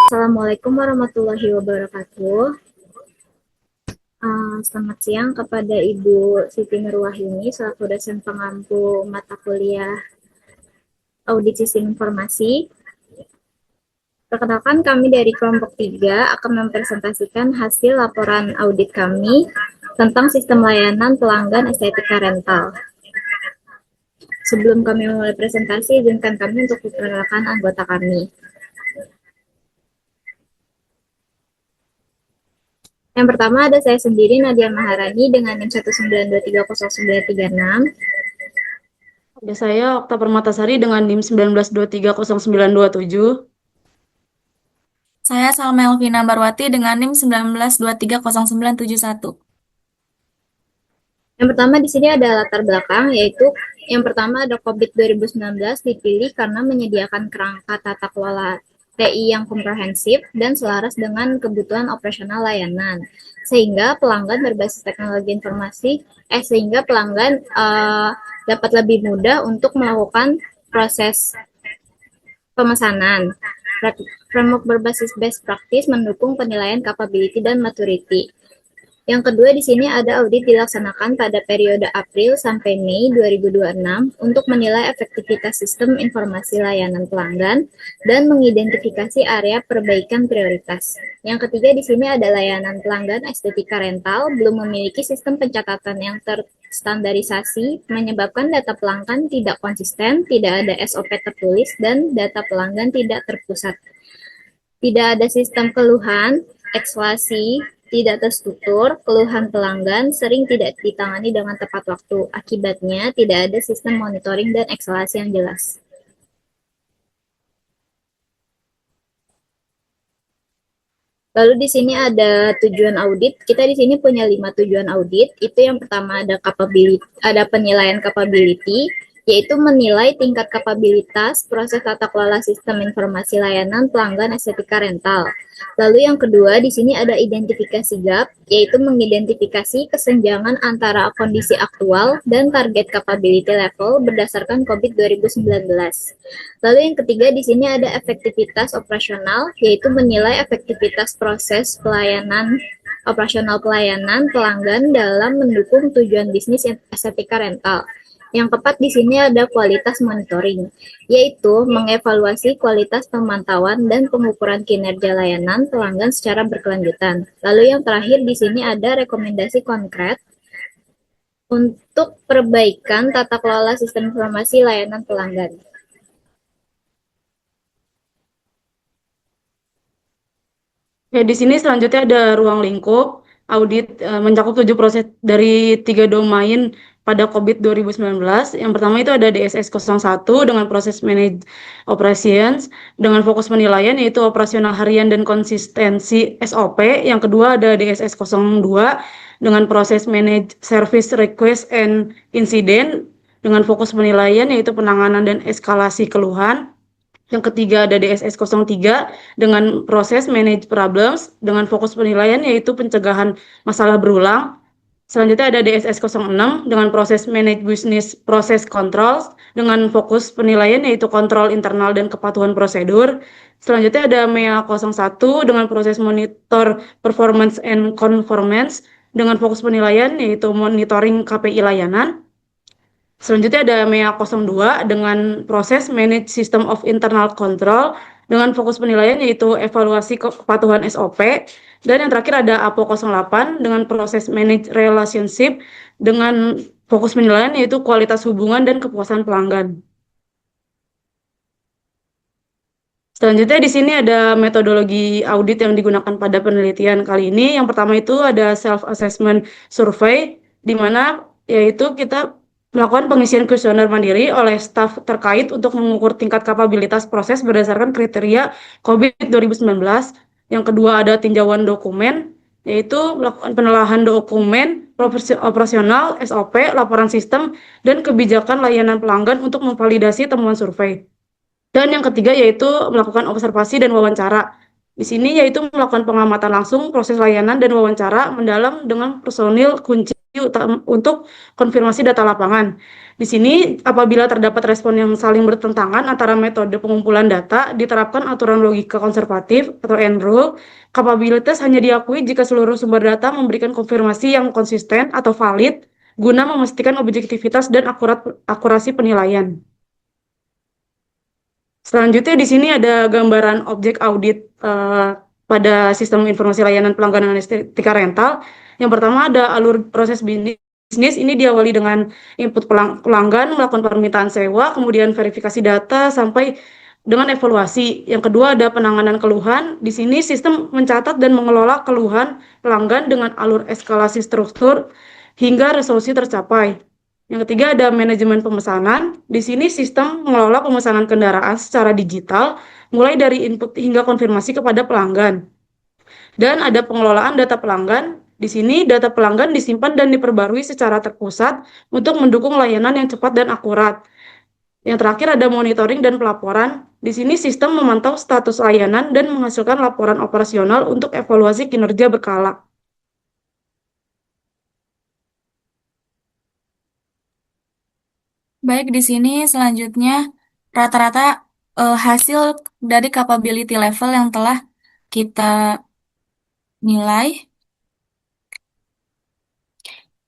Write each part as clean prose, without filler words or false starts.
Assalamualaikum warahmatullahi wabarakatuh. Selamat siang kepada Ibu Siti Nurwahyuni selaku dosen pengampu mata kuliah Audit Sistem Informasi. Perkenalkan, kami dari kelompok 3 akan mempresentasikan hasil laporan audit kami tentang sistem layanan pelanggan estetika rental. Sebelum kami memulai presentasi, izinkan kami untuk memperkenalkan anggota kami. Yang pertama ada saya sendiri, Nadia Maharani, dengan NIM 192309336. Ada saya, Okta Permatasari dengan NIM 19230927. Saya Salma Elvina Barwati dengan NIM 19230971. Yang pertama di sini ada latar belakang, yaitu yang pertama ada COVID 2019 dipilih karena menyediakan kerangka tata kelola TI yang komprehensif dan selaras dengan kebutuhan operasional layanan. Sehingga pelanggan berbasis teknologi informasi, dapat lebih mudah untuk melakukan proses pemesanan. Framework berbasis best practice mendukung penilaian capability dan maturity. Yang kedua, di sini ada audit dilaksanakan pada periode April sampai Mei 2026 untuk menilai efektivitas sistem informasi layanan pelanggan dan mengidentifikasi area perbaikan prioritas. Yang ketiga, di sini ada layanan pelanggan estetika rental belum memiliki sistem pencatatan yang terstandarisasi, menyebabkan data pelanggan tidak konsisten, tidak ada SOP tertulis, dan data pelanggan tidak terpusat. Tidak ada sistem keluhan, ekslasi, tidak terstruktur, keluhan pelanggan sering tidak ditangani dengan tepat waktu. Akibatnya, tidak ada sistem monitoring dan ekselasi yang jelas. Lalu di sini ada tujuan audit. Kita di sini punya 5 tujuan audit. Itu yang pertama ada penilaian capability, yaitu menilai tingkat kapabilitas proses tata kelola sistem informasi layanan pelanggan estetika rental. Lalu yang kedua, di sini ada identifikasi gap, yaitu mengidentifikasi kesenjangan antara kondisi aktual dan target capability level berdasarkan COVID 2019. Lalu yang ketiga, di sini ada efektivitas operasional, yaitu menilai efektivitas proses operasional pelayanan pelanggan dalam mendukung tujuan bisnis estetika rental. Yang keempat di sini ada kualitas monitoring, yaitu mengevaluasi kualitas pemantauan dan pengukuran kinerja layanan pelanggan secara berkelanjutan. Lalu yang terakhir di sini ada rekomendasi konkret untuk perbaikan tata kelola sistem informasi layanan pelanggan. Ya, di sini selanjutnya ada ruang lingkup. Audit mencakup 7 proses dari 3 domain pada COVID 2019. Yang pertama itu ada DSS 01 dengan proses manage operations dengan fokus penilaian yaitu operasional harian dan konsistensi SOP. Yang kedua ada DSS 02 dengan proses manage service request and incident dengan fokus penilaian yaitu penanganan dan eskalasi keluhan. Yang ketiga ada DSS 03 dengan proses manage problems dengan fokus penilaian yaitu pencegahan masalah berulang. Selanjutnya ada DSS 06 dengan proses manage business process controls dengan fokus penilaian yaitu kontrol internal dan kepatuhan prosedur. Selanjutnya ada MEA 01 dengan proses monitor performance and conformance dengan fokus penilaian yaitu monitoring KPI layanan. Selanjutnya ada MEA 02 dengan proses Manage System of Internal Control dengan fokus penilaian yaitu evaluasi kepatuhan SOP. Dan yang terakhir ada APO 08 dengan proses Manage Relationship dengan fokus penilaian yaitu kualitas hubungan dan kepuasan pelanggan. Selanjutnya di sini ada metodologi audit yang digunakan pada penelitian kali ini. Yang pertama itu ada self-assessment survey, di mana yaitu kita melakukan pengisian kuesioner mandiri oleh staf terkait untuk mengukur tingkat kapabilitas proses berdasarkan kriteria COVID 2019. Yang kedua ada tinjauan dokumen, yaitu melakukan penelahan dokumen operasional, SOP, laporan sistem, dan kebijakan layanan pelanggan untuk memvalidasi temuan survei. Dan yang ketiga yaitu melakukan observasi dan wawancara. Di sini yaitu melakukan pengamatan langsung proses layanan dan wawancara mendalam dengan personil kunci untuk konfirmasi data lapangan. Di sini, apabila terdapat respon yang saling bertentangan antara metode pengumpulan data, diterapkan aturan logika konservatif atau end rule. Kapabilitas hanya diakui jika seluruh sumber data memberikan konfirmasi yang konsisten atau valid guna memastikan objektivitas dan akurasi penilaian. Selanjutnya di sini ada gambaran objek audit pada sistem informasi layanan pelanggan estetika rental. Yang pertama ada alur proses bisnis, ini diawali dengan input pelanggan, melakukan permintaan sewa, kemudian verifikasi data, sampai dengan evaluasi. Yang kedua ada penanganan keluhan. Di sini sistem mencatat dan mengelola keluhan pelanggan dengan alur eskalasi struktur hingga resolusi tercapai. Yang ketiga ada manajemen pemesanan. Di sini sistem mengelola pemesanan kendaraan secara digital, mulai dari input hingga konfirmasi kepada pelanggan. Dan ada pengelolaan data pelanggan. Di sini data pelanggan disimpan dan diperbarui secara terpusat untuk mendukung layanan yang cepat dan akurat. Yang terakhir ada monitoring dan pelaporan. Di sini sistem memantau status layanan dan menghasilkan laporan operasional untuk evaluasi kinerja berkala. Baik, di sini selanjutnya rata-rata hasil dari capability level yang telah kita nilai.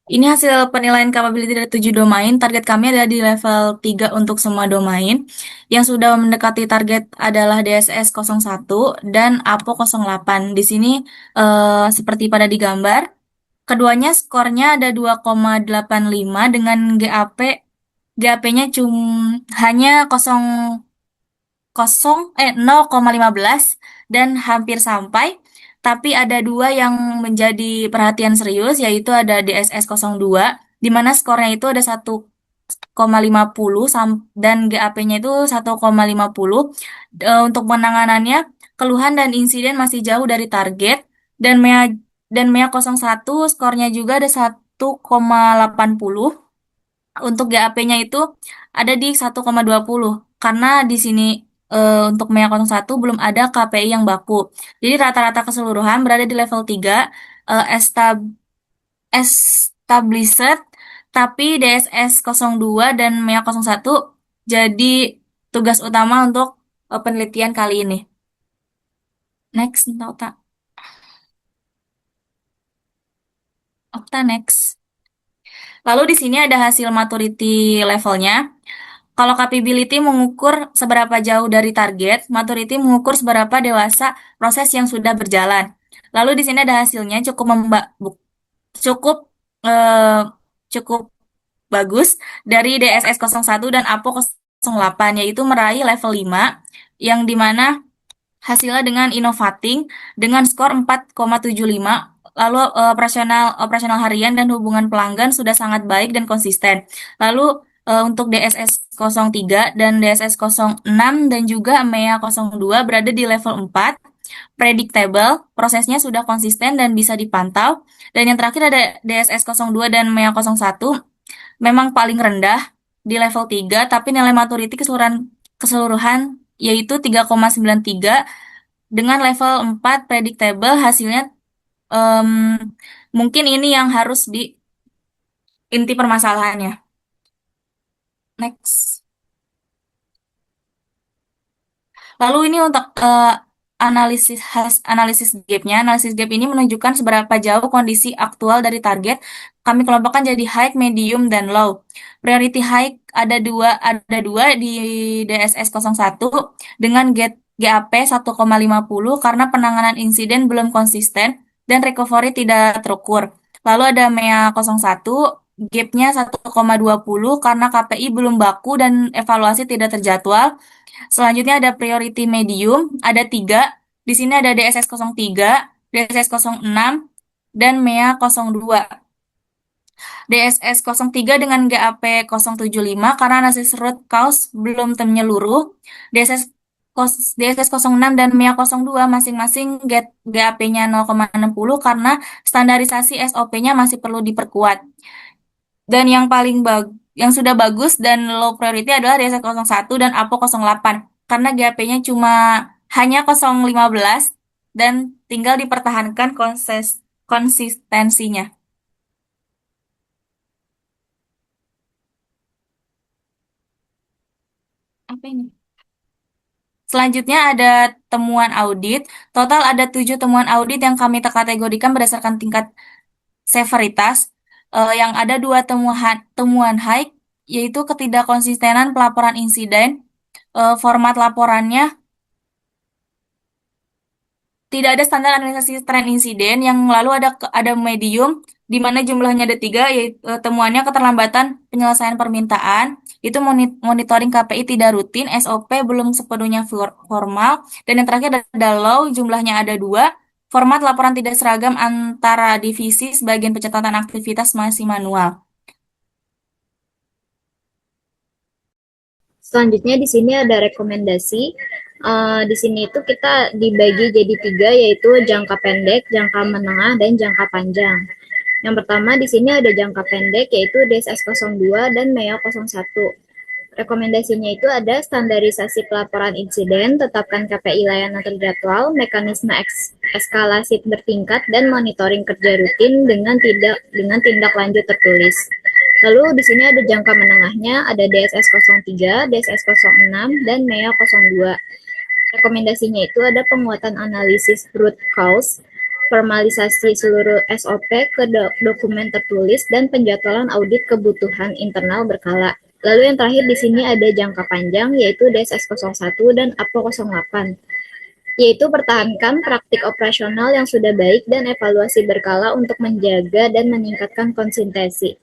Ini hasil penilaian capability dari 7 domain. Target kami adalah di level 3 untuk semua domain. Yang sudah mendekati target adalah DSS 01 dan APO 08. Di sini seperti pada digambar, keduanya skornya ada 2,85 dengan GAP-nya hanya 0,15 dan hampir sampai. Tapi ada dua yang menjadi perhatian serius, yaitu ada DSS 02, di mana skornya itu ada 1,50 dan GAP-nya itu 1,50. Untuk penanganannya, keluhan dan insiden masih jauh dari target, dan MEA 01 skornya juga ada 1,80. Untuk GAP-nya itu ada di 1,20 karena di sini untuk MEA 01 belum ada KPI yang baku. Jadi rata-rata keseluruhan berada di level 3, established, tapi DSS 02 dan MEA 01 jadi tugas utama untuk penelitian kali ini. Next, Okta. Okta, next. Lalu di sini ada hasil maturity levelnya. Kalau capability mengukur seberapa jauh dari target, maturity mengukur seberapa dewasa proses yang sudah berjalan. Lalu di sini ada hasilnya cukup eh, cukup bagus dari DSS 01 dan APO 08, yaitu meraih level 5, yang dimana hasilnya dengan inovating dengan skor 4,75. Lalu operasional harian dan hubungan pelanggan sudah sangat baik dan konsisten. Lalu untuk DSS 03 dan DSS 06 dan juga MEA 02 berada di level 4. Predictable, prosesnya sudah konsisten dan bisa dipantau. Dan yang terakhir ada DSS 02 dan MEA 01 memang paling rendah di level 3, tapi nilai maturity keseluruhan yaitu 3,93 dengan level 4 predictable. Hasilnya em, mungkin ini yang harus di inti permasalahannya. Next. Lalu ini untuk analisis gap-nya. Analisis gap ini menunjukkan seberapa jauh kondisi aktual dari target. Kami kelompokkan jadi high, medium, dan low. Priority high ada dua di DSS 01 dengan GAP 1,50 karena penanganan insiden belum konsisten dan recovery tidak terukur. Lalu ada MEA 01, gap-nya 1,20 karena KPI belum baku dan evaluasi tidak terjadwal. Selanjutnya ada priority medium, ada 3. Di sini ada DSS 03, DSS 06, dan MEA 02. DSS 03 dengan GAP 075 karena analisis root cause belum menyeluruh. DSS 06 dan MEA 02 masing-masing GAP-nya 0,60 karena standarisasi SOP-nya masih perlu diperkuat. Dan yang sudah bagus dan low priority adalah DSS 01 dan APO 08 karena GAP-nya cuma hanya 0,15 dan tinggal dipertahankan konsistensinya. apa ini? Selanjutnya ada temuan audit. Total ada 7 temuan audit yang kami kategorikan berdasarkan tingkat severitas. Yang ada 2 temuan high, yaitu ketidakkonsistenan pelaporan insiden. Format laporannya tidak ada standar administrasi tren insiden. Yang lalu ada medium, di mana jumlahnya ada 3, yaitu temuannya keterlambatan penyelesaian permintaan, itu monitoring KPI tidak rutin, SOP belum sepenuhnya formal, dan yang terakhir ada low, jumlahnya ada 2, format laporan tidak seragam antara divisi, sebagian pencatatan aktivitas masih manual. Selanjutnya di sini ada rekomendasi. Di sini itu kita dibagi jadi 3, yaitu jangka pendek, jangka menengah, dan jangka panjang. Yang pertama di sini ada jangka pendek, yaitu DSS 02 dan MEO 01. Rekomendasinya itu ada standarisasi pelaporan insiden, tetapkan KPI layanan terjadwal, mekanisme eskalasi bertingkat, dan monitoring kerja rutin dengan tindak lanjut tertulis. Lalu di sini ada jangka menengahnya, ada DSS 03, DSS 06, dan MEO 02. Rekomendasinya itu ada penguatan analisis root cause, formalisasi seluruh SOP ke dokumen tertulis, dan penjadwalan audit kebutuhan internal berkala. Lalu yang terakhir di sini ada jangka panjang, yaitu DSS 01 dan APO 08, yaitu pertahankan praktik operasional yang sudah baik dan evaluasi berkala untuk menjaga dan meningkatkan konsistensi.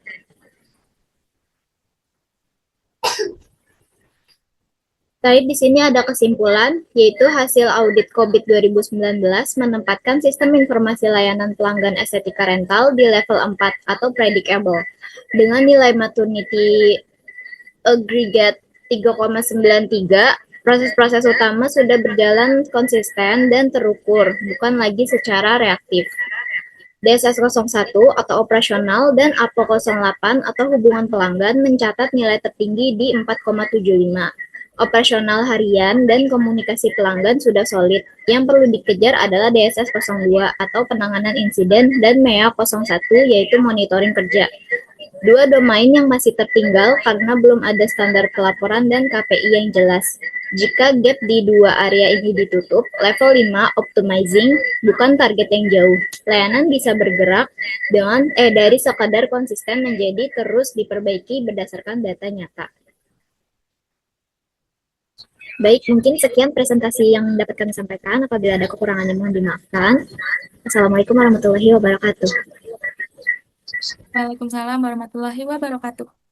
Terakhir di sini ada kesimpulan, yaitu hasil audit COVID 2019 menempatkan sistem informasi layanan pelanggan estetika rental di level 4 atau predictable, dengan nilai maturity aggregate 3,93, proses-proses utama sudah berjalan konsisten dan terukur, bukan lagi secara reaktif. DSS 01 atau operasional dan APO 08 atau hubungan pelanggan mencatat nilai tertinggi di 4,75. Operasional harian dan komunikasi pelanggan sudah solid. Yang perlu dikejar adalah DSS 02 atau penanganan insiden dan MEO 01 yaitu monitoring kerja. 2 domain yang masih tertinggal karena belum ada standar pelaporan dan KPI yang jelas. Jika gap di 2 area ini ditutup, level 5 optimizing bukan target yang jauh. Layanan bisa bergerak dari sekadar konsisten menjadi terus diperbaiki berdasarkan data nyata. Baik, mungkin sekian presentasi yang dapat kami sampaikan. Apabila ada kekurangannya mohon dimaafkan. Assalamualaikum warahmatullahi wabarakatuh. Waalaikumsalam warahmatullahi wabarakatuh.